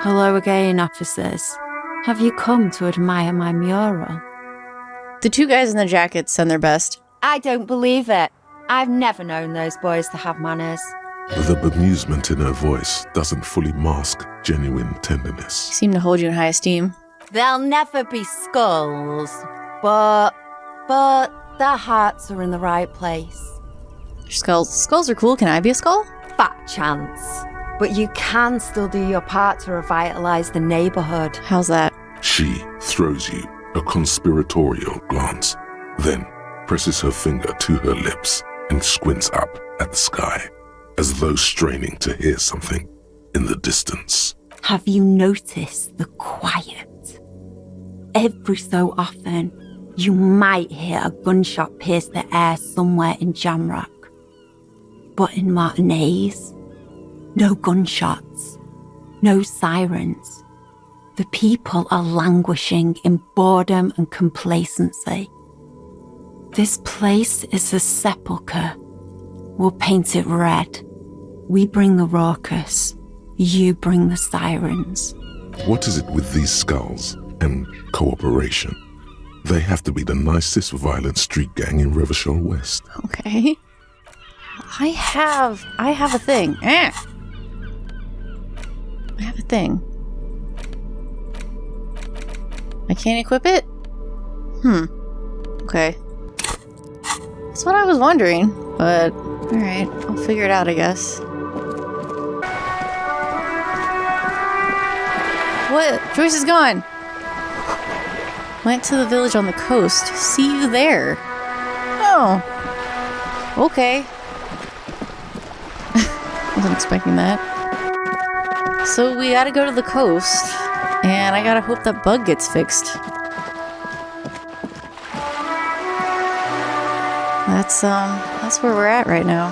Hello again, officers. Have you come to admire my mural? The two guys in the jackets send their best. I don't believe it. I've never known those boys to have manners. The bemusement in her voice doesn't fully mask genuine tenderness. They seem to hold you in high esteem. They'll never be skulls, but their hearts are in the right place. Skulls are cool. Can I be a skull? Fat chance. But you can still do your part to revitalize the neighborhood. How's that? She throws you a conspiratorial glance, then presses her finger to her lips and squints up at the sky, as though straining to hear something in the distance. Have you noticed the quiet? Every so often, you might hear a gunshot pierce the air somewhere in Jamrock. But in Martinez, no gunshots, no sirens. The people are languishing in boredom and complacency. This place is a sepulchre. We'll paint it red. We bring the raucous. You bring the sirens. What is it with these skulls and cooperation? They have to be the nicest violent street gang in Revachol West. Okay. I have a thing. I have a thing. I can't equip it? Okay. That's what I was wondering, but alright, I'll figure it out, I guess. What? Joyce is gone! Went to the village on the coast. See you there. Oh. Okay. Wasn't expecting that. So we gotta go to the coast, and I gotta hope that bug gets fixed. That's where we're at right now.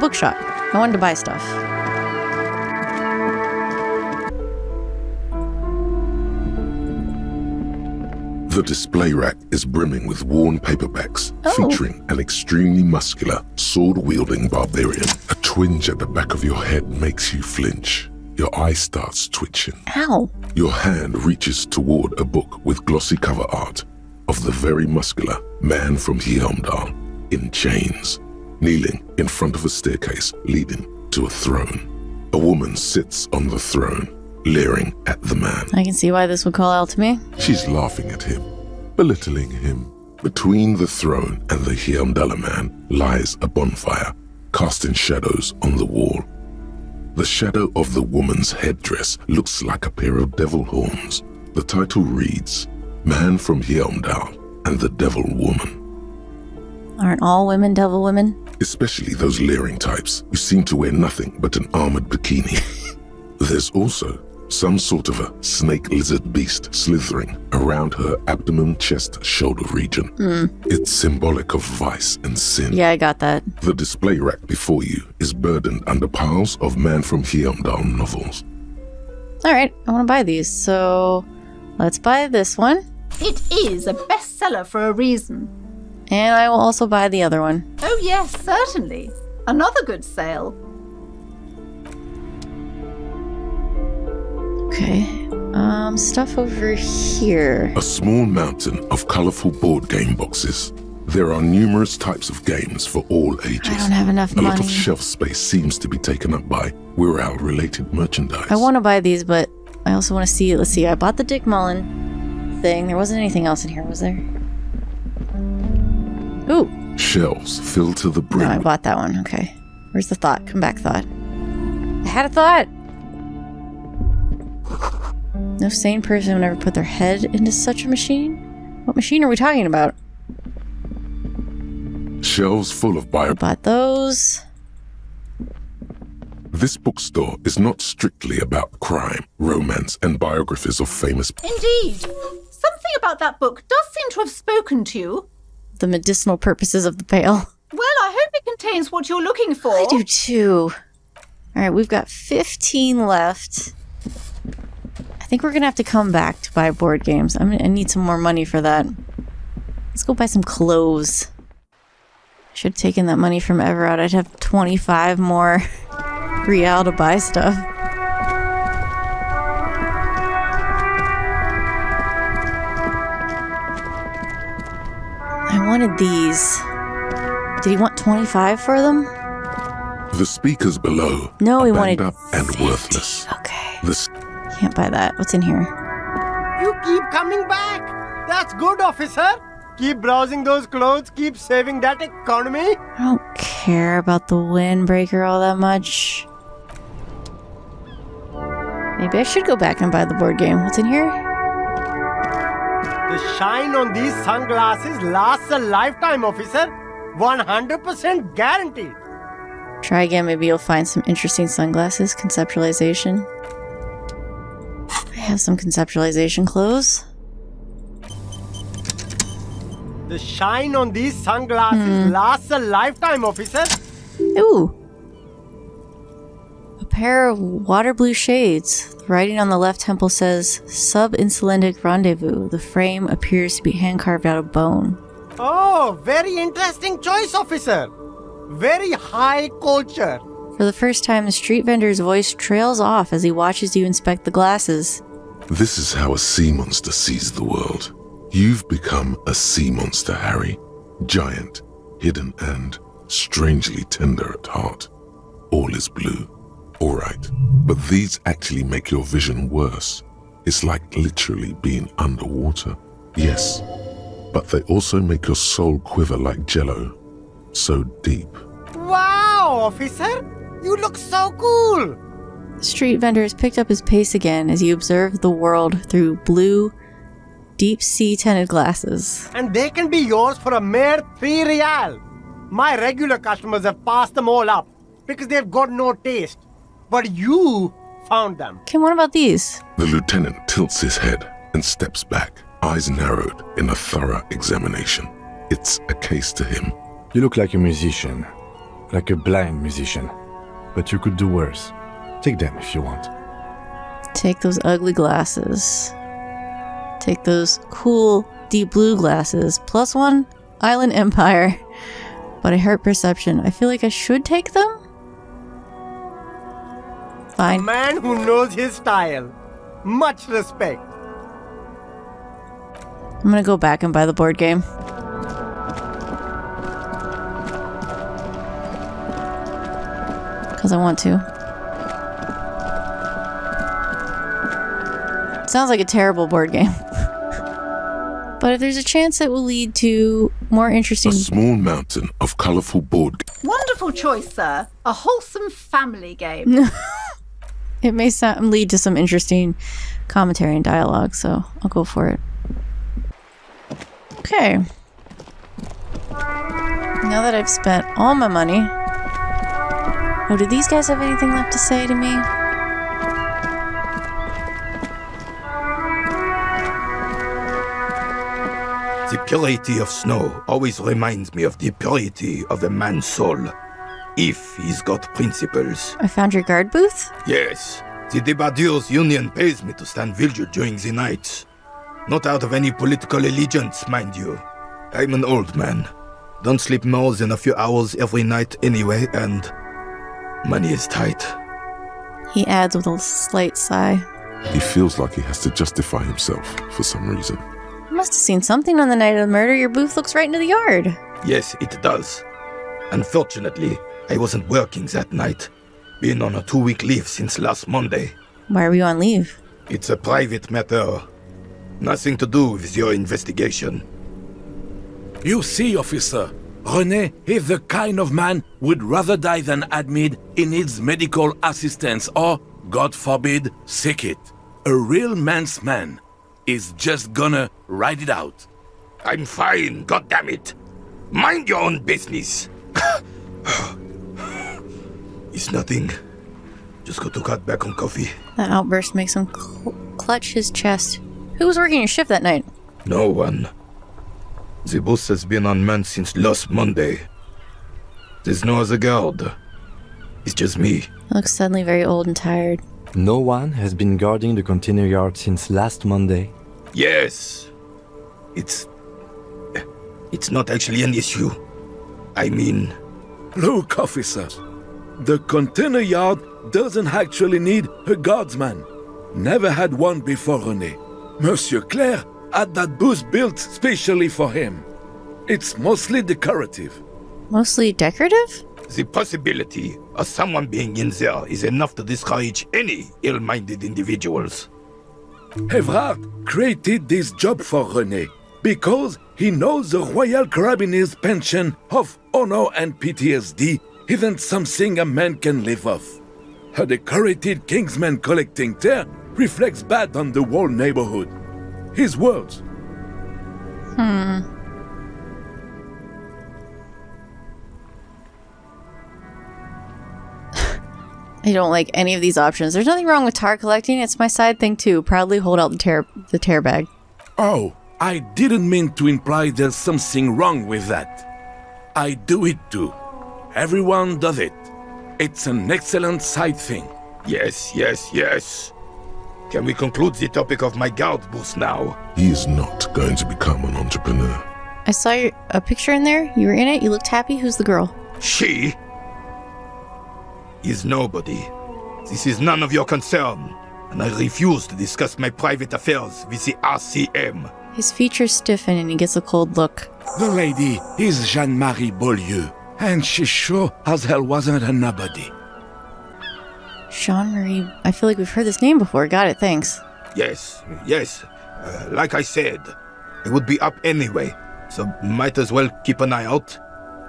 Bookshop. I wanted to buy stuff. The display rack is brimming with worn paperbacks featuring an extremely muscular, sword-wielding barbarian. A twinge at the back of your head makes you flinch. Your eye starts twitching. Ow! Your hand reaches toward a book with glossy cover art of the very muscular man from Hjelmdal in chains, kneeling in front of a staircase leading to a throne. A woman sits on the throne, leering at the man. I can see why this would call out to me. She's laughing at him, belittling him. Between the throne and the Hjelmdala man lies a bonfire, casting shadows on the wall. The shadow of the woman's headdress looks like a pair of devil horns. The title reads, Man from Hjelmdal and the Devil Woman. Aren't all women devil women? Especially those leering types who seem to wear nothing but an armored bikini. There's also some sort of a snake lizard beast slithering around her abdomen, chest, shoulder region. It's symbolic of vice and sin. Yeah, I got that. The display rack before you is burdened under piles of Man from Hjelmdal novels. Alright, I want to buy these, so let's buy this one. It is a bestseller for a reason. And I will also buy the other one. Oh yes, certainly. Another good sale. Okay, stuff over here. A small mountain of colorful board game boxes. There are numerous types of games for all ages. I don't have enough A lot money. of shelf space seems to be taken up by Whirl-related merchandise. I want to buy these, but I also want to see. Let's see, I bought the Dick Mullen thing. There wasn't anything else in here, was there? Ooh. Shelves filled to the brim. No, I bought that one. Okay. Where's the thought? Come back, thought. I had a thought! No sane person would ever put their head into such a machine? What machine are we talking about? Shelves full of I bought those. This bookstore is not strictly about crime, romance, and biographies of famous Indeed. Something about that book does seem to have spoken to you. The medicinal purposes of the pail. Well, I hope it contains what you're looking for. I do too. Alright, we've got 15 left. I think we're gonna have to come back to buy board games. I need some more money for that. Let's go buy some clothes. Should have taken that money from Everett. I'd have 25 more real to buy stuff. I wanted these. Did he want 25 for them? The speakers below No, are he banged wanted up and 50. worthless. Okay. The Can't buy that. What's in here? You keep coming back. That's good, officer. Keep browsing those clothes. Keep saving that economy. I don't care about the windbreaker all that much. Maybe I should go back and buy the board game. What's in here? The shine on these sunglasses lasts a lifetime, officer. 100% guaranteed. Try again. Maybe you'll find some interesting sunglasses. Conceptualization. I have some conceptualization clothes. The shine on these sunglasses lasts a lifetime, officer. Ooh. A pair of water blue shades. The writing on the left temple says, Sub-Insulindic Rendezvous. The frame appears to be hand-carved out of bone. Oh, very interesting choice, officer. Very high culture. For the first time, the street vendor's voice trails off as he watches you inspect the glasses. This is how a sea monster sees the world. You've become a sea monster, Harry. Giant, hidden, and strangely tender at heart. All is blue. All right, but these actually make your vision worse. It's like literally being underwater. Yes, but they also make your soul quiver like jello. So deep. Wow, officer. You look so cool. The street vendor has picked up his pace again as you observe the world through blue, deep-sea tinted glasses. And they can be yours for a mere 3 real. My regular customers have passed them all up because they've got no taste. But you found them. Okay, what about these? The lieutenant tilts his head and steps back, eyes narrowed in a thorough examination. It's a case to him. You look like a musician. Like a blind musician. But you could do worse. Take them if you want. Take those ugly glasses. Take those cool, deep blue glasses. +1, Island Empire. But I hurt perception. I feel like I should take them? A Fine. man who knows his style. Much respect. I'm gonna go back and buy the board game. Because I want to. Sounds like a terrible board game. But if there's a chance it will lead to more interesting... A small mountain of colorful board Wonderful choice, sir. A wholesome family game. It may lead to some interesting commentary and dialogue, so I'll go for it. Okay. Now that I've spent all my money... Oh, do these guys have anything left to say to me? The purity of snow always reminds me of the purity of a man's soul, if he's got principles. I found your guard booth? Yes, the Debardeurs Union pays me to stand vigil during the nights. Not out of any political allegiance, mind you. I'm an old man. Don't sleep more than a few hours every night anyway, and money is tight. He adds with a slight sigh. He feels like he has to justify himself for some reason. You must have seen something on the night of the murder. Your booth looks right into the yard. Yes, it does. Unfortunately, I wasn't working that night. Been on a 2-week leave since last Monday. Why were you on leave? It's a private matter. Nothing to do with your investigation. You see, officer, Rene is the kind of man would rather die than admit he needs medical assistance or, God forbid, seek it. A real man's man is just gonna ride it out. I'm fine, goddammit. Mind your own business. It's nothing. Just got to cut back on coffee. That outburst makes him clutch his chest. Who was working your shift that night? No one. The boss has been unmanned since last Monday. There's no other guard. It's just me. He looks suddenly very old and tired. No one has been guarding the container yard since last Monday. Yes. It's not actually an issue. I mean... Look, officer. The container yard doesn't actually need a guardsman. Never had one before Rene. Monsieur Claire had that booth built specially for him. It's mostly decorative. Mostly decorative? The possibility of someone being in there is enough to discourage any ill-minded individuals. Evrard created this job for Rene because he knows the Royal Carabinier's pension of honor and PTSD isn't something a man can live off. A decorated Kingsman collecting tear reflects bad on the whole neighborhood. His words. I don't like any of these options. There's nothing wrong with tar collecting. It's my side thing too. Proudly hold out the tear bag. Oh, I didn't mean to imply there's something wrong with that. I do it too. Everyone does it. It's an excellent side thing. Yes. Can we conclude the topic of my guard booth now? He is not going to become an entrepreneur. I saw a picture in there. You were in it. You looked happy. Who's the girl? She is nobody. This is none of your concern, and I refuse to discuss my private affairs with the RCM. His features stiffen and he gets a cold look. The lady is Jeanne-Marie Beaulieu, and she sure as hell wasn't a nobody. Jean-Marie... I feel like we've heard this name before. Got it, thanks. Yes. Like I said, it would be up anyway, so might as well keep an eye out.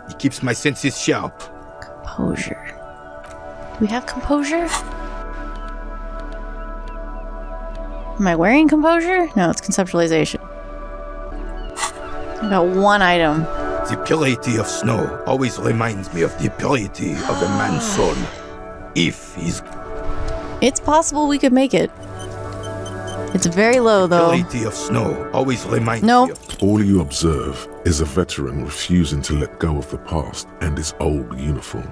It keeps my senses sharp. Composure. Do we have composure? Am I wearing composure? No, it's conceptualization. I got one item. The purity of snow always reminds me of the purity of a man's soul. If he's... It's possible we could make it. It's very low, though. Purity of snow always reminds me of... All you observe is a veteran refusing to let go of the past and his old uniform.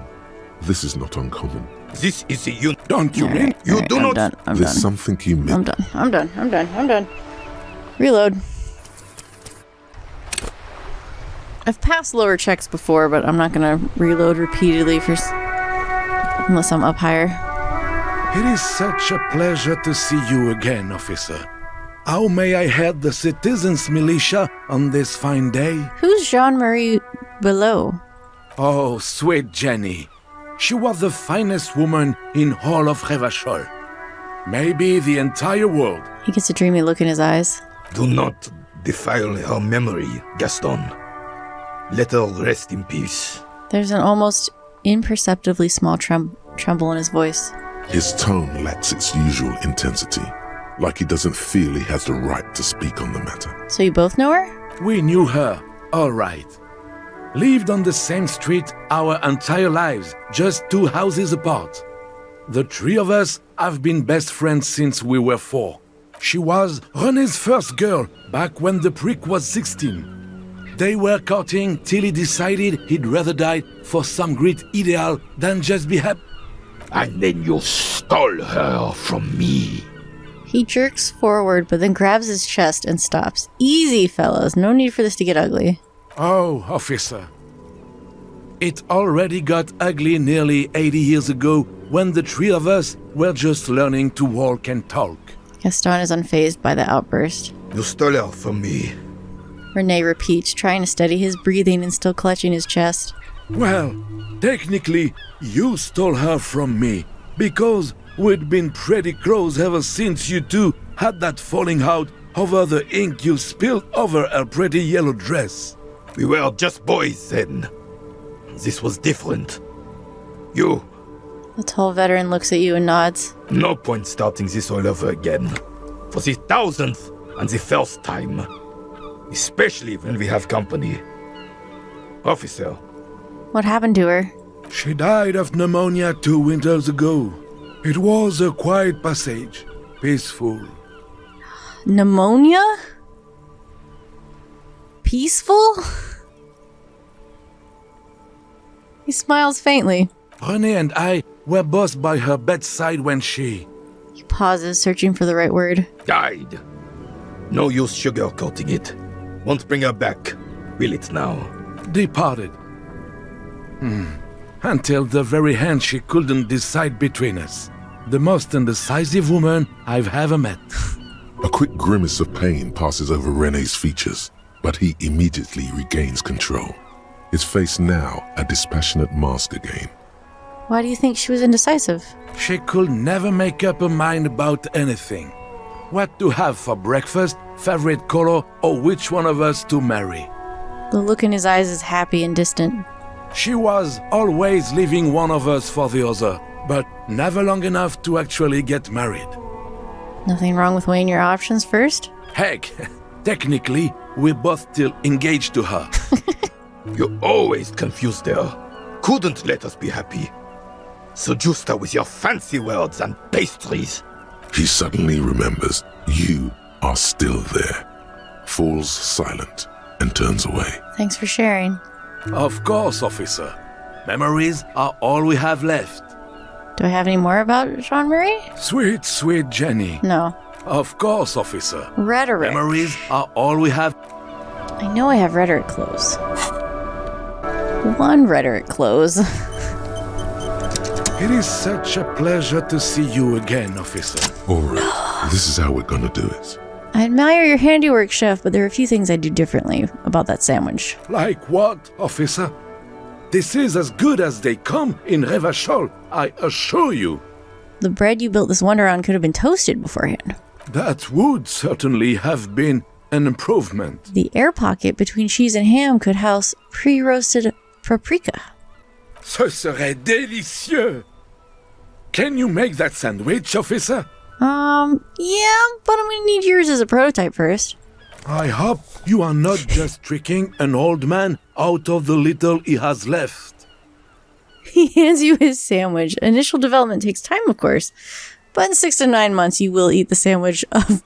This is not uncommon. This is the Don't you mean? You do not... I'm There's done. something you missed. I'm done. Reload. I've passed lower checks before, but I'm not gonna reload repeatedly unless I'm up higher. It is such a pleasure to see you again, officer. How may I head the citizens' militia on this fine day? Who's Jean-Marie Below? Oh, sweet Jenny. She was the finest woman in all of Revachol. Maybe the entire world. He gets a dreamy look in his eyes. Do not defile her memory, Gaston. Let her rest in peace. There's an almost imperceptibly small tremble in his voice. His tone lacks its usual intensity, like he doesn't feel he has the right to speak on the matter. So you both know her? We knew her, all right. Lived on the same street our entire lives, just 2 houses apart. The 3 of us have been best friends since we were 4. She was Rene's first girl back when the prick was 16. They were courting till he decided he'd rather die for some great ideal than just be happy. And then you stole her from me. He jerks forward, but then grabs his chest and stops. Easy, fellas. No need for this to get ugly. Oh, officer. It already got ugly nearly 80 years ago when the 3 of us were just learning to walk and talk. Gaston is unfazed by the outburst. You stole her from me. Rene repeats, trying to steady his breathing and still clutching his chest. Well, technically, you stole her from me, because we'd been pretty close ever since you two had that falling out over the ink you spilled over her pretty yellow dress. We were just boys then. This was different. You... The tall veteran looks at you and nods. No point starting this all over again. For the 1000th and the first time. Especially when we have company. Officer. What happened to her? She died of pneumonia 2 winters ago. It was a quiet passage. Peaceful. Pneumonia? Peaceful? He smiles faintly. Rene and I were both by her bedside when she... He pauses, searching for the right word. Died. No use sugarcoating it. Won't bring her back. Will it now? departed. Until the very end, she couldn't decide between us. The most indecisive woman I've ever met. A quick grimace of pain passes over Rene's features, but he immediately regains control. His face now a dispassionate mask again. Why do you think she was indecisive? She could never make up her mind about anything. What to have for breakfast, favorite color, or which one of us to marry. The look in his eyes is happy and distant. She was always leaving one of us for the other, but never long enough to actually get married. Nothing wrong with weighing your options first? Heck, technically, we're both still engaged to her. You're always confused there. Couldn't let us be happy. So Justa with your fancy words and pastries. He suddenly remembers you are still there, falls silent, and turns away. Thanks for sharing. Of course, officer. Memories are all we have left. Do I have any more about Jean-Marie? Sweet, sweet Jenny. No. Of course, officer. Rhetoric. Memories are all we have. I know I have rhetoric clothes. One rhetoric close. It is such a pleasure to see you again, officer. All right, this is how we're gonna do it. I admire your handiwork, Chef, but there are a few things I do differently about that sandwich. Like what, officer? This is as good as they come in Revachol, I assure you. The bread you built this wonder on could have been toasted beforehand. That would certainly have been an improvement. The air pocket between cheese and ham could house pre-roasted paprika. Ce serait délicieux! Can you make that sandwich, officer? Yeah, but I'm gonna need yours as a prototype first. I hope you are not just tricking an old man out of the little he has left. He hands you his sandwich. Initial development takes time, of course, but in 6 to 9 months you will eat the sandwich of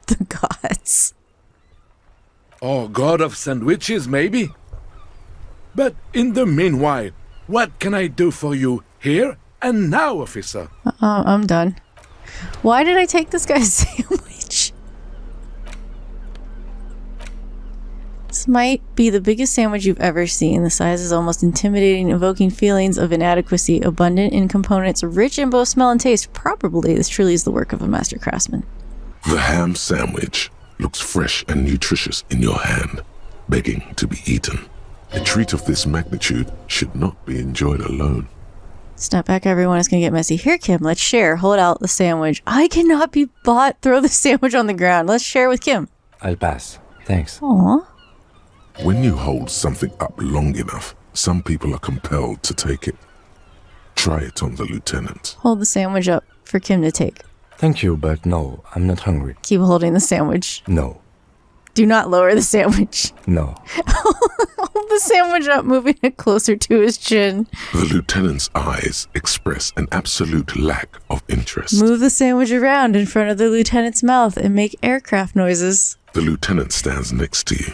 the gods. Or god of sandwiches, maybe? But in the meanwhile, what can I do for you here and now, officer? I'm done. Why did I take this guy's sandwich? This might be the biggest sandwich you've ever seen. The size is almost intimidating, evoking feelings of inadequacy, abundant in components, rich in both smell and taste. Probably this truly is the work of a master craftsman. The ham sandwich looks fresh and nutritious in your hand, begging to be eaten. A treat of this magnitude should not be enjoyed alone. Step back, everyone. It's gonna get messy. Here, Kim, let's share. Hold out the sandwich. I cannot be bought. Throw the sandwich on the ground. Let's share with Kim. I'll pass. Thanks. Aww. When you hold something up long enough, some people are compelled to take it. Try it on the lieutenant. Hold the sandwich up for Kim to take. Thank you, but no, I'm not hungry. Keep holding the sandwich. No. Do not lower the sandwich. No. Hold the sandwich up, moving it closer to his chin. The lieutenant's eyes express an absolute lack of interest. Move the sandwich around in front of the lieutenant's mouth and make aircraft noises. The lieutenant stands next to you,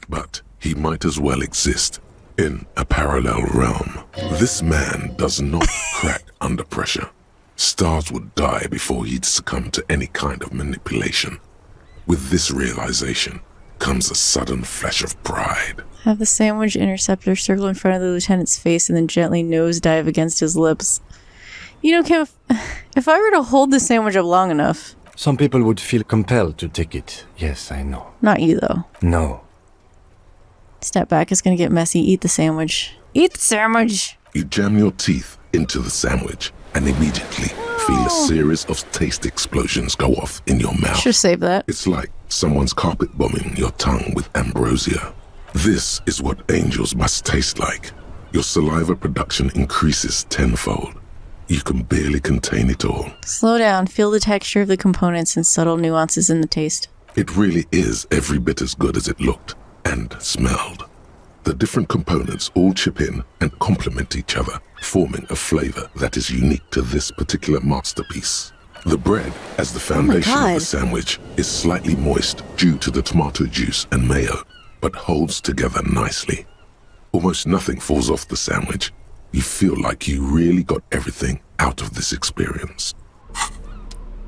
but he might as well exist in a parallel realm. This man does not crack under pressure. Stars would die before he'd succumb to any kind of manipulation. With this realization comes a sudden flash of pride. Have the sandwich interceptor circle in front of the lieutenant's face and then gently nosedive against his lips. You know, Kim, if I were to hold the sandwich up long enough... Some people would feel compelled to take it. Yes, I know. Not you, though. No. Step back, it's gonna get messy. Eat the sandwich. Eat the sandwich! You jam your teeth into the sandwich and immediately feel a series of taste explosions go off in your mouth. Should save that. It's like someone's carpet bombing your tongue with ambrosia. This is what angels must taste like. Your saliva production increases tenfold. You can barely contain it all. Slow down, feel the texture of the components and subtle nuances in the taste. It really is every bit as good as it looked and smelled. The different components all chip in and complement each other, forming a flavor that is unique to this particular masterpiece. The bread, as the foundation of the sandwich, is slightly moist due to the tomato juice and mayo, but holds together nicely. Almost nothing falls off the sandwich. You feel like you really got everything out of this experience.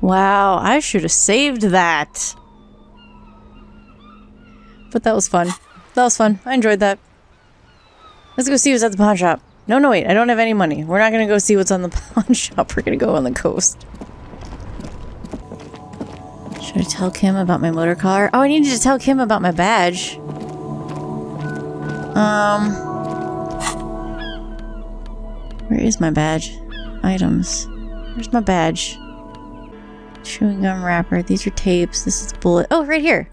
Wow, I should have saved that. But that was fun. That was fun. I enjoyed that. Let's go see what's at the pawn shop. No, wait. I don't have any money. We're not going to go see what's on the pawn shop. We're going to go on the coast. Should I tell Kim about my motor car? Oh, I needed to tell Kim about my badge. Where is my badge? Items. Where's my badge? Chewing gum wrapper. These are tapes. This is a bullet. Oh, right here.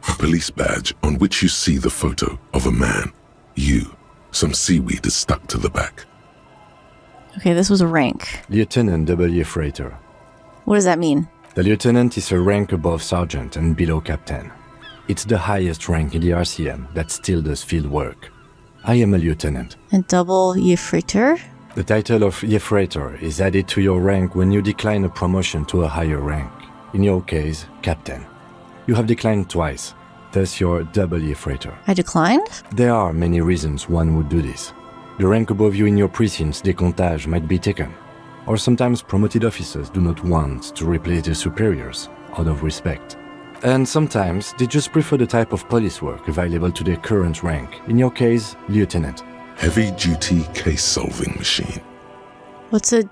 A police badge on which you see the photo of a man. You. Some seaweed is stuck to the back. Okay, this was a rank. Lieutenant W. Freighter. What does that mean? The lieutenant is a rank above sergeant and below captain. It's the highest rank in the RCM that still does field work. I am a lieutenant. And double Yefreiter? The title of Yefreiter is added to your rank when you decline a promotion to a higher rank. In your case, captain. You have declined twice, thus you're double Yefreiter. I declined? There are many reasons one would do this. The rank above you in your precinct's décomptage might be taken. Or sometimes promoted officers do not want to replace their superiors, out of respect. And sometimes they just prefer the type of police work available to their current rank, in your case, lieutenant. Heavy-duty case-solving machine. What's a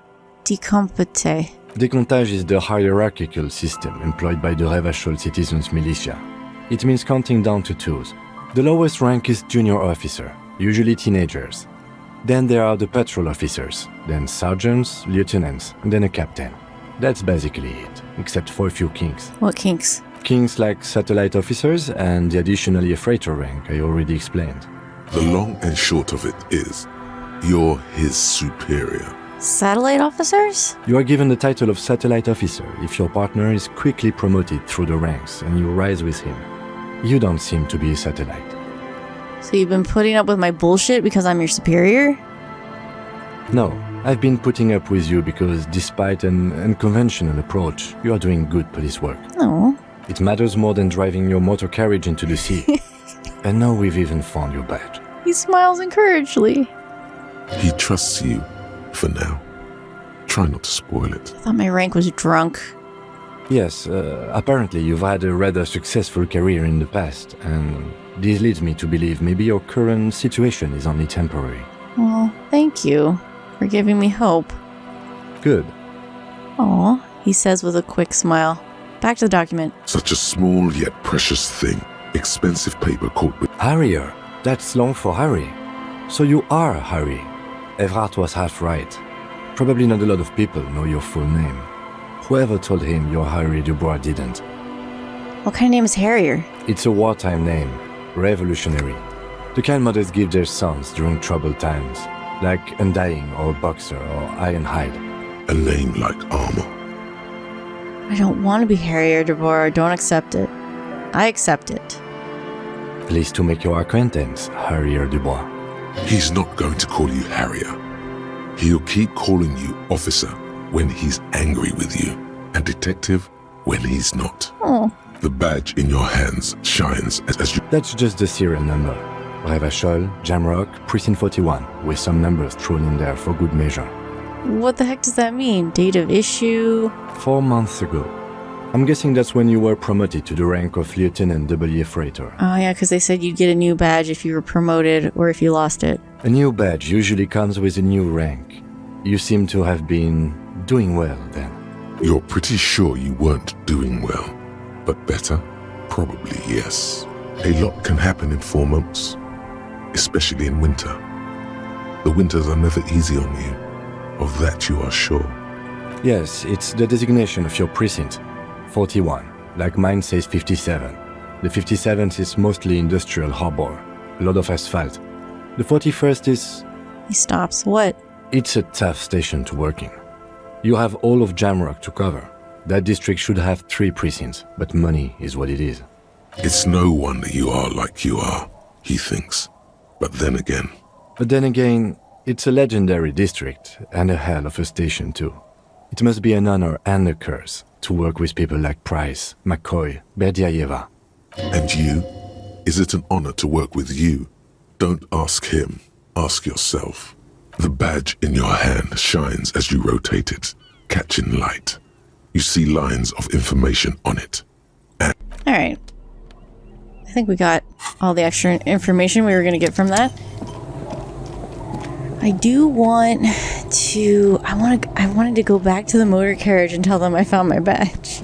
décompte? Décomptage is the hierarchical system employed by the Revachol citizens militia. It means counting down to twos. The lowest rank is junior officer, usually teenagers. Then there are the patrol officers, then sergeants, lieutenants, and then a captain. That's basically it, except for a few kinks. What kinks? Kinks like satellite officers and the additionally a freighter rank I already explained. The long and short of it is, you're his superior. Satellite officers? You are given the title of satellite officer if your partner is quickly promoted through the ranks and you rise with him. You don't seem to be a satellite. So you've been putting up with my bullshit because I'm your superior? No, I've been putting up with you because despite an unconventional approach, you are doing good police work. No. It matters more than driving your motor carriage into the sea. And now we've even found your badge. He smiles encouragingly. He trusts you, for now. Try not to spoil it. I thought my rank was drunk. Yes, apparently you've had a rather successful career in the past, and this leads me to believe maybe your current situation is only temporary. Well, thank you for giving me hope. Good. Aw, he says with a quick smile. Back to the document. Such a small yet precious thing. Expensive paper caught with... Harrier. That's long for Harry. So you are Harry. Everard was half right. Probably not a lot of people know your full name. Whoever told him you're Harry Dubois didn't. What kind of name is Harrier? It's a wartime name. Revolutionary. The kind mothers give their sons during troubled times. Like Undying or Boxer or Ironhide. A name like armor. I don't want to be Harrier Dubois. Don't accept it. I accept it. Pleased to make your acquaintance, Harrier Dubois. He's not going to call you Harrier. He'll keep calling you officer when he's angry with you, and detective when he's not. Oh. The badge in your hands shines as you... That's just the serial number. Revachol, Jamrock, Precinct 41, with some numbers thrown in there for good measure. What the heck does that mean? Date of issue? 4 months ago. I'm guessing that's when you were promoted to the rank of Lieutenant W. Freighter. Oh yeah, because they said you'd get a new badge if you were promoted or if you lost it. A new badge usually comes with a new rank. You seem to have been doing well then. You're pretty sure you weren't doing well, but better? Probably yes. A lot can happen in 4 months, especially in winter. The winters are never easy on you, of that you are sure. Yes, it's the designation of your precinct. 41, like mine says 57. The 57th is mostly industrial harbor, a lot of asphalt. The 41st is... He stops. What? It's a tough station to work in. You have all of Jamrock to cover. That district should have 3 precincts, but money is what it is. It's no wonder you are like you are, he thinks. But then again, it's a legendary district, and a hell of a station too. It must be an honor and a curse to work with people like Price, McCoy, Berdiaeva. And you? Is it an honor to work with you? Don't ask him, ask yourself. The badge in your hand shines as you rotate it, catching light. You see lines of information on it. And Alright. I think we got all the extra information we were going to get from that. I do want to... I wanted to go back to the motor carriage and tell them I found my badge.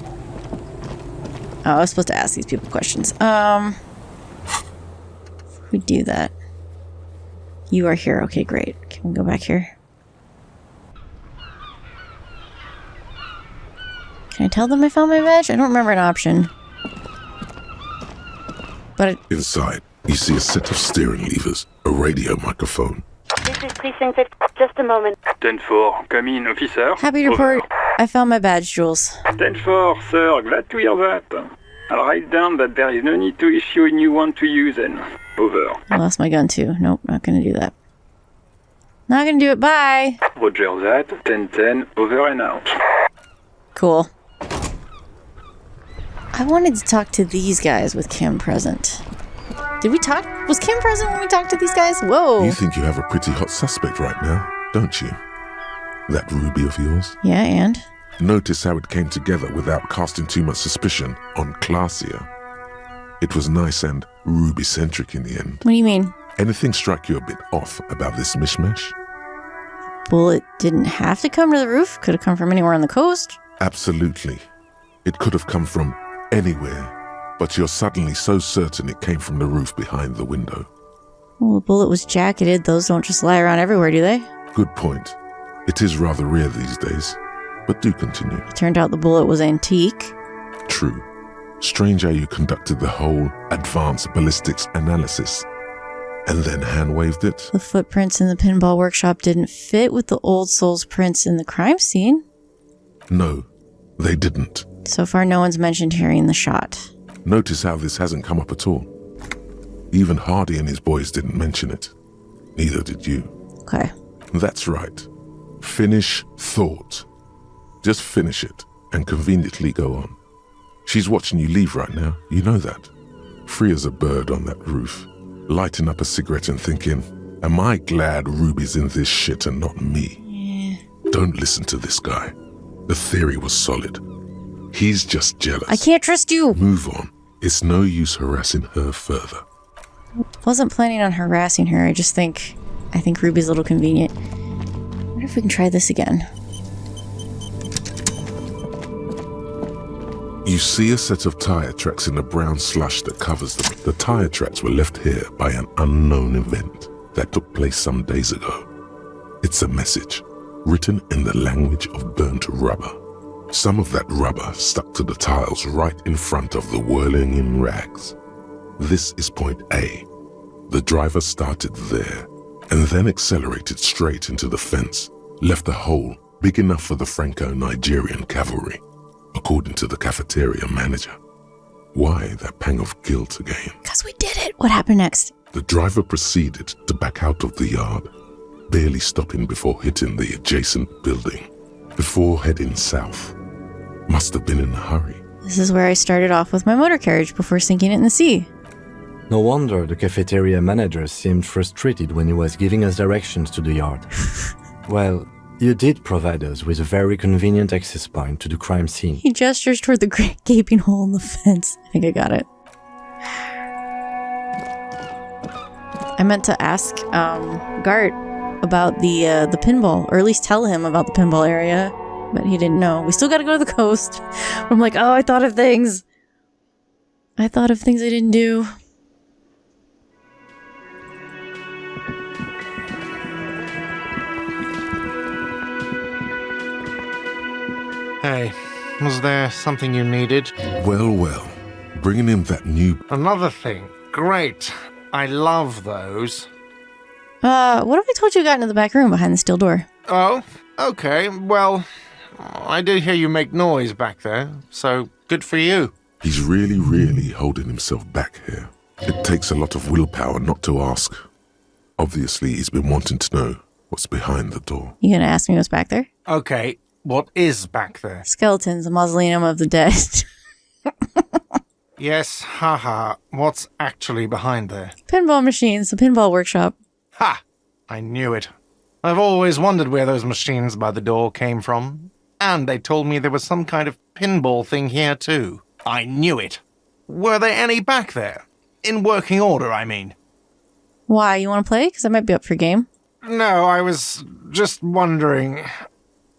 Oh, I was supposed to ask these people questions. We do that. You are here. Okay, great. Can we go back here? Can I tell them I found my badge? I don't remember an option. But Inside, you see a set of steering levers, a radio microphone. This is Precinct 50. Just a moment. 10-4, come in, officer. happy to report I found my badge, Jules. 10-4, sir, glad to hear that. I'll write down that there is no need to issue a new one to you then. Over. I lost my gun too. Nope, not gonna do that. Not gonna do it. Bye. Roger that. 10-10, over and out. Cool. I wanted to talk to these guys with Kim present. Did we talk? Was Kim present when we talked to these guys? Whoa. You think you have a pretty hot suspect right now, don't you? That ruby of yours? Yeah, and? Notice how it came together without casting too much suspicion on Clausia. It was nice and ruby-centric in the end. What do you mean? Anything strike you a bit off about this mishmash? Bullet didn't have to come to the roof. Could have come from anywhere on the coast. Absolutely. It could have come from anywhere, but you're suddenly so certain it came from the roof behind the window. Well, the bullet was jacketed. Those don't just lie around everywhere, do they? Good point. It is rather rare these days, but do continue. It turned out the bullet was antique. True. Strange how you conducted the whole advanced ballistics analysis and then hand-waved it. The footprints in the pinball workshop didn't fit with the old soul's prints in the crime scene. No, they didn't. So far, no one's mentioned hearing the shot. Notice how this hasn't come up at all. Even Hardy and his boys didn't mention it. Neither did you. Okay. That's right. Finish thought. Just finish it and conveniently go on. She's watching you leave right now. You know that. Free as a bird on that roof, lighting up a cigarette and thinking, am I glad Ruby's in this shit and not me? Yeah. Don't listen to this guy. The theory was solid. He's just jealous. I can't trust you. Move on. It's no use harassing her further. Wasn't planning on harassing her. I think Ruby's a little convenient. I wonder if we can try this again. You see a set of tire tracks in the brown slush that covers them. The tire tracks were left here by an unknown event that took place some days ago. It's a message, written in the language of burnt rubber. Some of that rubber stuck to the tiles right in front of the whirling in rags. This is point A. The driver started there and then accelerated straight into the fence, left a hole big enough for the Franco-Nigerian cavalry, according to the cafeteria manager. Why that pang of guilt again? Because we did it. What happened next? The driver proceeded to back out of the yard, barely stopping before hitting the adjacent building, before heading south. Must have been in a hurry. This is where I started off with my motor carriage before sinking it in the sea. No wonder the cafeteria manager seemed frustrated when he was giving us directions to the yard. Well, you did provide us with a very convenient access point to the crime scene. He gestures toward the great gaping hole in the fence. I think I got it. I meant to ask Gart about the pinball, or at least tell him about the pinball area, but he didn't know. We still got to go to the coast. I'm like, oh, I thought of things. I didn't do. Hey, was there something you needed? Well, bringing him that new... Another thing. Great. I love those. What if I told you I got into the back room behind the steel door? Oh, okay. Well, I did hear you make noise back there, so good for you. He's really holding himself back here. It takes a lot of willpower not to ask. Obviously, he's been wanting to know what's behind the door. You gonna ask me what's back there? Okay, what is back there? Skeletons, a mausoleum of the dead. Yes, haha. What's actually behind there? Pinball machines, the pinball workshop. Ha! I knew it. I've always wondered where those machines by the door came from. And they told me there was some kind of pinball thing here too. I knew it. Were there any back there? in working order, I mean. Why, you want to play? Because I might be up for a game. No, I was just wondering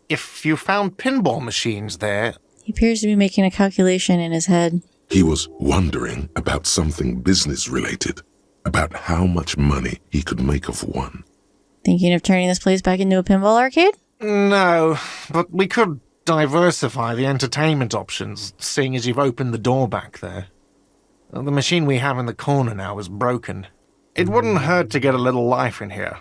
if you found pinball machines there. He appears to be making a calculation in his head. He was wondering about something business-related, about how much money he could make of one. Thinking of turning this place back into a pinball arcade? No, but we could diversify the entertainment options, seeing as you've opened the door back there. The machine we have in the corner now is broken. It wouldn't hurt to get a little life in here.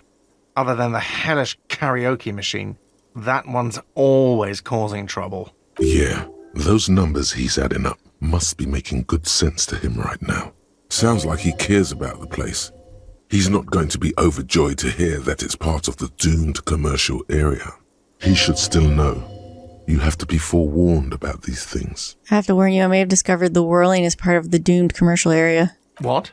Other than the hellish karaoke machine, that one's always causing trouble. Yeah, those numbers he's adding up must be making good sense to him right now. Sounds like he cares about the place. He's not going to be overjoyed to hear that it's part of the doomed commercial area. He should still know. You have to be forewarned about these things. I have to warn you, I may have discovered the whirling is part of the doomed commercial area. What?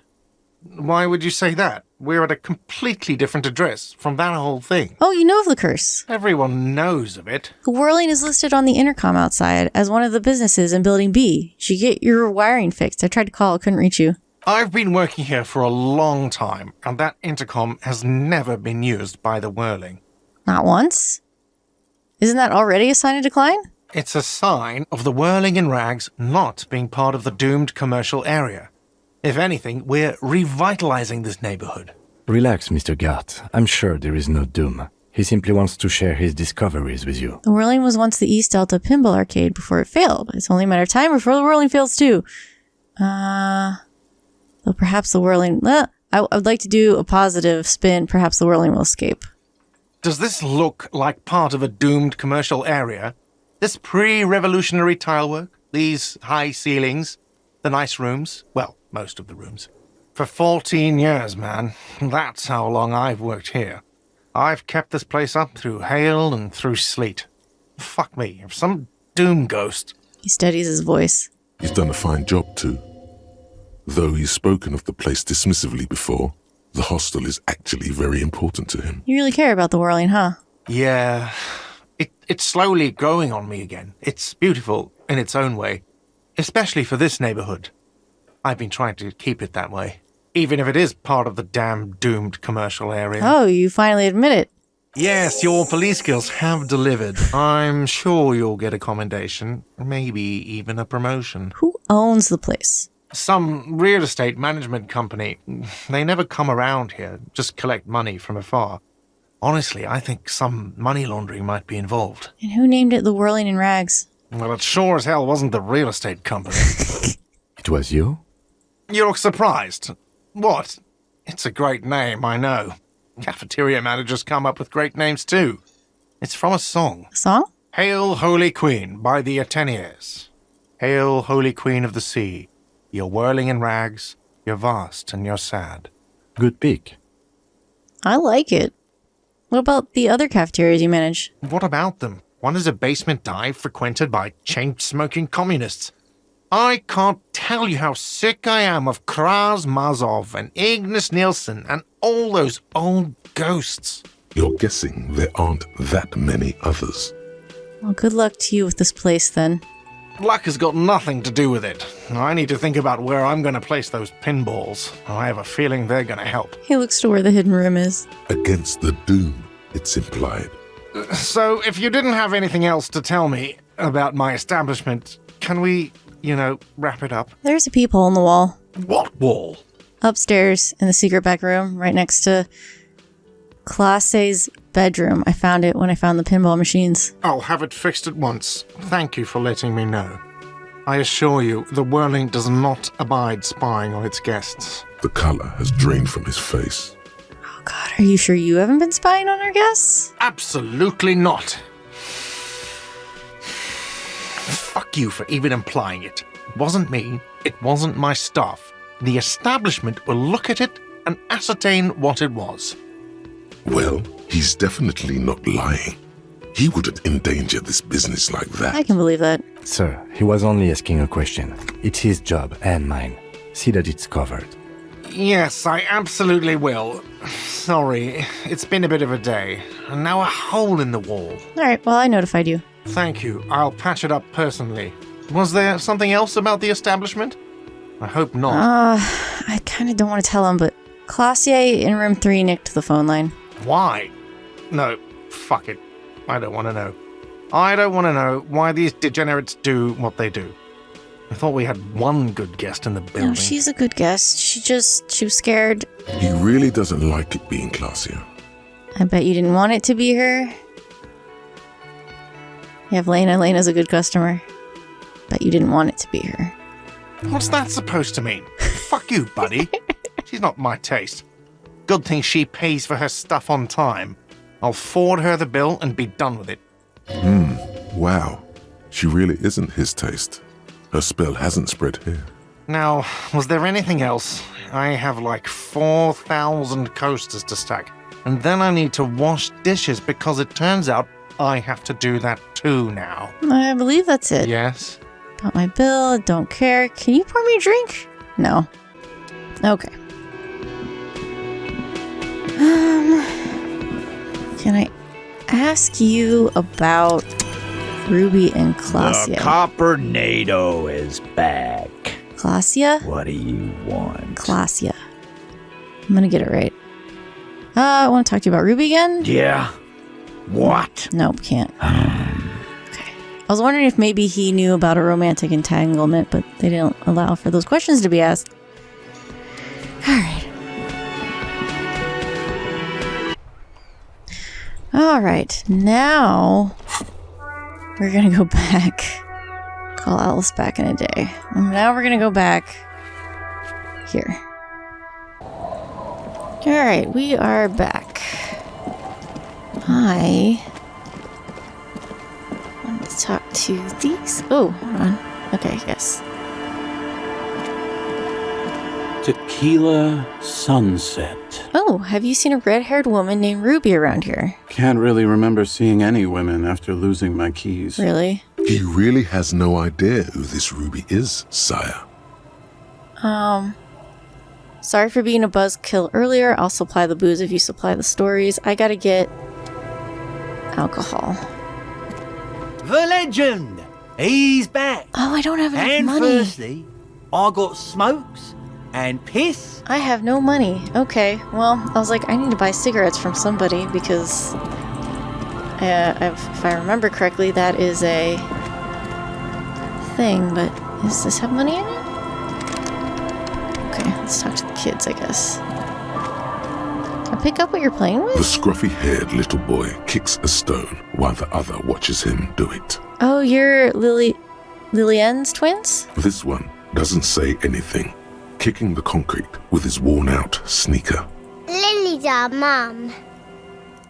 Why would you say that? We're at a completely different address from that whole thing. Oh, you know of the curse. Everyone knows of it. The whirling is listed on the intercom outside as one of the businesses in Building B. You should get your wiring fixed. I tried to call, couldn't reach you. I've been working here for a long time, and that intercom has never been used by the whirling. Not once? Isn't that already a sign of decline? It's a sign of the whirling in rags not being part of the doomed commercial area. If anything, we're revitalizing this neighborhood. Relax, Mr. Gart. I'm sure there is no doom. He simply wants to share his discoveries with you. The whirling was once the East Delta Pinball Arcade before it failed. It's only a matter of time before the whirling fails too. Though perhaps the whirling... I would like to do a positive spin. Perhaps the whirling will escape. Does this look like part of a doomed commercial area? This pre-revolutionary tilework? These high ceilings? The nice rooms? Well, most of the rooms. For 14 years, man. That's how long I've worked here. I've kept this place up through hail and through sleet. Fuck me, if some doom ghost... He steadies his voice. He's done a fine job too. Though he's spoken of the place dismissively before, the hostel is actually very important to him. You really care about the whirling, huh? Yeah. It's slowly growing on me again. It's beautiful in its own way. Especially for this neighborhood. I've been trying to keep it that way. Even if it is part of the damn doomed commercial area. Oh, you finally admit it. Yes, your police skills have delivered. I'm sure you'll get a commendation. Maybe even a promotion. Who owns the place? Some real estate management company. They never come around here, just collect money from afar. Honestly, I think some money laundering might be involved. And who named it the Whirling in Rags? Well, it sure as hell wasn't the real estate company. It was you? You look surprised. What? It's a great name, I know. Cafeteria managers come up with great names too. It's from a song. A song? Hail, Holy Queen, by the Ateneers. Hail, Holy Queen of the Sea. You're whirling in rags, you're vast and you're sad. Good pick. I like it. What about the other cafeterias you manage? What about them? One is a basement dive frequented by chain-smoking communists. I can't tell you how sick I am of Kraz Mazov and Ignis Nielsen and all those old ghosts. You're guessing there aren't that many others. Well, good luck to you with this place, then. Luck has got nothing to do with it. I need to think about where I'm going to place those pinballs. I have a feeling they're going to help. He looks to where the hidden room is. Against the doom, it's implied. So, if you didn't have anything else to tell me about my establishment, can we, wrap it up? There's a peephole in the wall. What wall? Upstairs in the secret back room, right next to Classe's bedroom. I found it when I found the pinball machines. I'll have it fixed at once. Thank you for letting me know. I assure you, the whirling does not abide spying on its guests. The color has drained from his face. Oh God, are you sure you haven't been spying on our guests? Absolutely not. Fuck you for even implying it. It wasn't me. It wasn't my staff. The establishment will look at it and ascertain what it was. Well, he's definitely not lying. He wouldn't endanger this business like that. I can believe that. Sir, he was only asking a question. It's his job and mine. See that it's covered. Yes, I absolutely will. Sorry, it's been a bit of a day. And now a hole in the wall. All right, well, I notified you. Thank you. I'll patch it up personally. Was there something else about the establishment? I hope not. I kind of don't want to tell him, but Classier in room 3 nicked the phone line. Why? No, fuck it. I don't want to know. I don't want to know why these degenerates do what they do. I thought we had one good guest in the building. No, she's a good guest. She was scared. He really doesn't like it being classier. I bet you didn't want it to be her. You have Lena. Lena's a good customer. Bet you didn't want it to be her. What's that supposed to mean? Fuck you, buddy. She's not my taste. Good thing she pays for her stuff on time. I'll forward her the bill and be done with it. Wow. She really isn't his taste. Her spell hasn't spread here. Now, was there anything else? I have like 4,000 coasters to stack. And then I need to wash dishes because it turns out I have to do that too now. I believe that's it. Yes? Got my bill. Don't care. Can you pour me a drink? No. Okay. Can I ask you about Ruby and Clausia? The Coppernado is back. Clausia? What do you want? Clausia. I'm gonna get it right. I want to talk to you about Ruby again? Yeah. What? Nope, can't. Okay. I was wondering if maybe he knew about a romantic entanglement, but they didn't allow for those questions to be asked. Alright, now we're gonna go back. Call Alice back in a day. And now we're gonna go back here. Alright, we are back. I want to talk to these. Oh, hold on. Okay, yes. Tequila Sunset. Oh, have you seen a red-haired woman named Ruby around here? Can't really remember seeing any women after losing my keys. Really? He really has no idea who this Ruby is, sire. Sorry for being a buzzkill earlier. I'll supply the booze if you supply the stories. I gotta get alcohol. The legend! He's back! Oh, I don't have enough and money. Firstly, I got smokes and piss. I have no money. Okay, well, I was like, I need to buy cigarettes from somebody because if I remember correctly, that is a thing, but does this have money in it? Okay, let's talk to the kids, I guess. Can I pick up what you're playing with? The scruffy-haired little boy kicks a stone while the other watches him do it. Oh, you're Lillian's twins? This one doesn't say anything, kicking the concrete with his worn-out sneaker. Lily's our mum.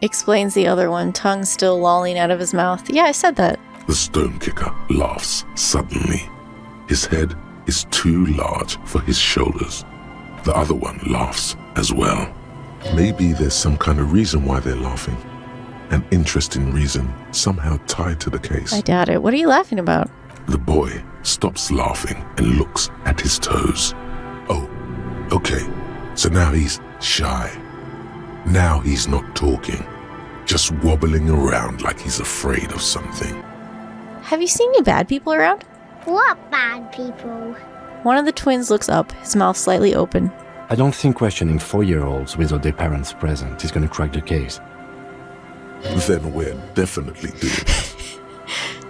Explains the other one, tongue still lolling out of his mouth. Yeah, I said that. The stone kicker laughs suddenly. His head is too large for his shoulders. The other one laughs as well. Maybe there's some kind of reason why they're laughing. An interesting reason somehow tied to the case. I doubt it. What are you laughing about? The boy stops laughing and looks at his toes. Oh, okay. So now he's shy. Now he's not talking, just wobbling around like he's afraid of something. Have you seen any bad people around? What bad people? One of the twins looks up, his mouth slightly open. I don't think questioning 4-year-olds without their parents present is going to crack the case. Then we're definitely doing it.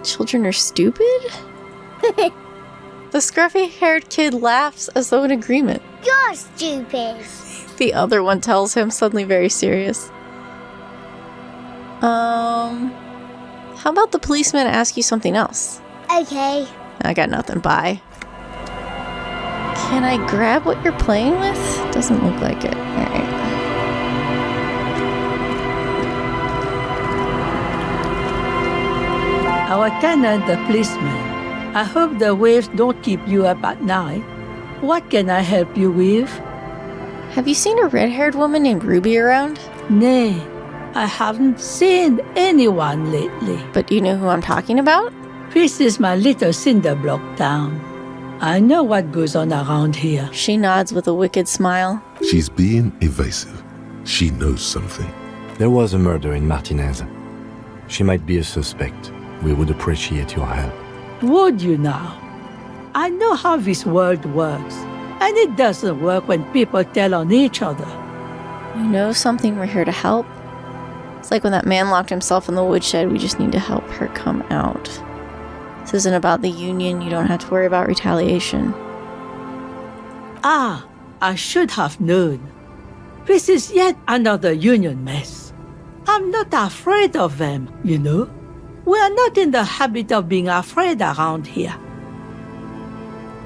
Children are stupid? The scruffy-haired kid laughs as though in agreement. You're stupid. The other one tells him, suddenly very serious. How about the policeman ask you something else? Okay. I got nothing. Bye. Can I grab what you're playing with? Doesn't look like it. Alright. Our tenant, the policeman. I hope the waves don't keep you up at night. What can I help you with? Have you seen a red-haired woman named Ruby around? Nay, I haven't seen anyone lately. But you know who I'm talking about? This is my little cinder block town. I know what goes on around here. She nods with a wicked smile. She's being evasive. She knows something. There was a murder in Martinez. She might be a suspect. We would appreciate your help. Would you now? I know how this world works. And it doesn't work when people tell on each other. You know something, we're here to help. It's like when that man locked himself in the woodshed, we just need to help her come out. This isn't about the union, you don't have to worry about retaliation. Ah, I should have known. This is yet another union mess. I'm not afraid of them, you know. We are not in the habit of being afraid around here.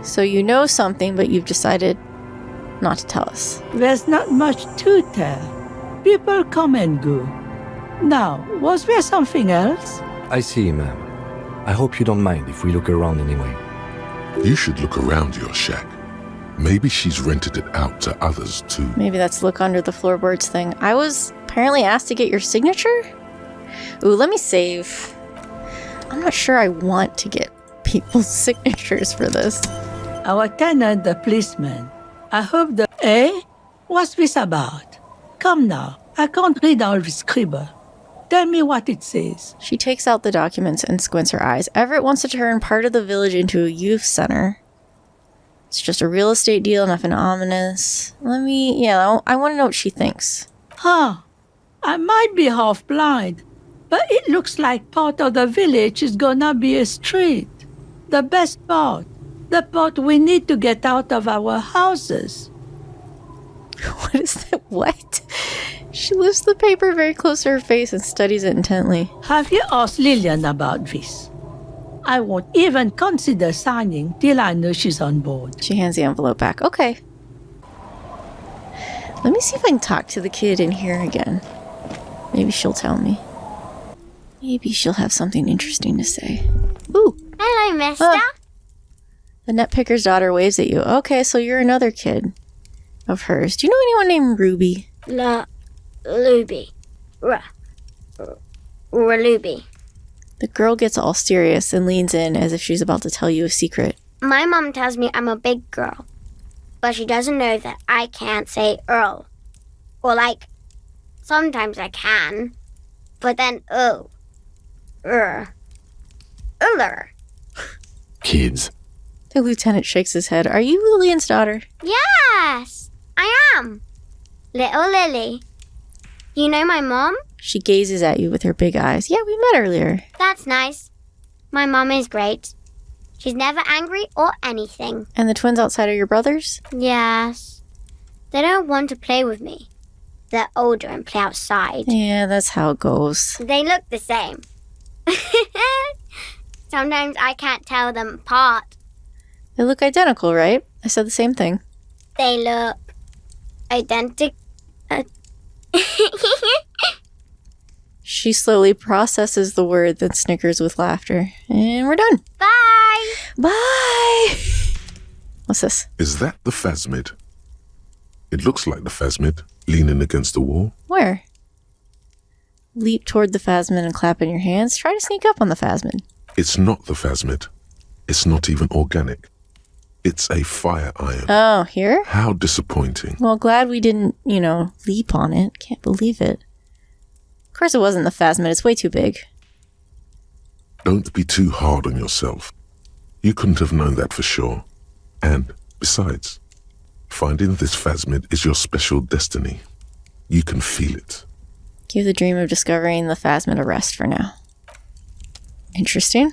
So you know something, but you've decided not to tell us. There's not much to tell. People come and go. Now, was there something else? I see, ma'am. I hope you don't mind if we look around anyway. You should look around your shack. Maybe she's rented it out to others too. Maybe that's look under the floorboards thing. I was apparently asked to get your signature? Ooh, let me save. I'm not sure I want to get people's signatures for this. Our tenant, the policeman. I hope the... Eh? What's this about? Come now. I can't read all this scribble. Tell me what it says. She takes out the documents and squints her eyes. Everett wants to turn part of the village into a youth center. It's just a real estate deal, nothing ominous. I want to know what she thinks. Huh. I might be half blind, but it looks like part of the village is gonna be a street. The best part. The part we need to get out of our houses. What is that? What? She lifts the paper very close to her face and studies it intently. Have you asked Lillian about this? I won't even consider signing till I know she's on board. She hands the envelope back. Okay. Let me see if I can talk to the kid in here again. Maybe she'll tell me. Maybe she'll have something interesting to say. Ooh. Hello, mister. The net picker's daughter waves at you. Okay, so you're another kid of hers. Do you know anyone named Ruby? Ruby. Ruby. The girl gets all serious and leans in as if she's about to tell you a secret. My mom tells me I'm a big girl, but she doesn't know that I can't say Earl. Or sometimes I can, but then Kids. The lieutenant shakes his head. Are you Lillian's daughter? Yes, I am. Little Lily. You know my mom? She gazes at you with her big eyes. Yeah, we met earlier. That's nice. My mom is great. She's never angry or anything. And the twins outside are your brothers? Yes. They don't want to play with me. They're older and play outside. Yeah, that's how it goes. They look the same. Sometimes I can't tell them apart. They look identical, right? I said the same thing. They look identical. She slowly processes the word, then snickers with laughter. And we're done. Bye! Bye! What's this? Is that the phasmid? It looks like the phasmid, leaning against the wall. Where? Leap toward the phasmid and clap in your hands. Try to sneak up on the phasmid. It's not the phasmid. It's not even organic. It's a fire iron. Oh, here? How disappointing. Well, glad we didn't, leap on it. Can't believe it. Of course it wasn't the phasmid. It's way too big. Don't be too hard on yourself. You couldn't have known that for sure. And, besides, finding this phasmid is your special destiny. You can feel it. Give the dream of discovering the phasmid a rest for now. Interesting.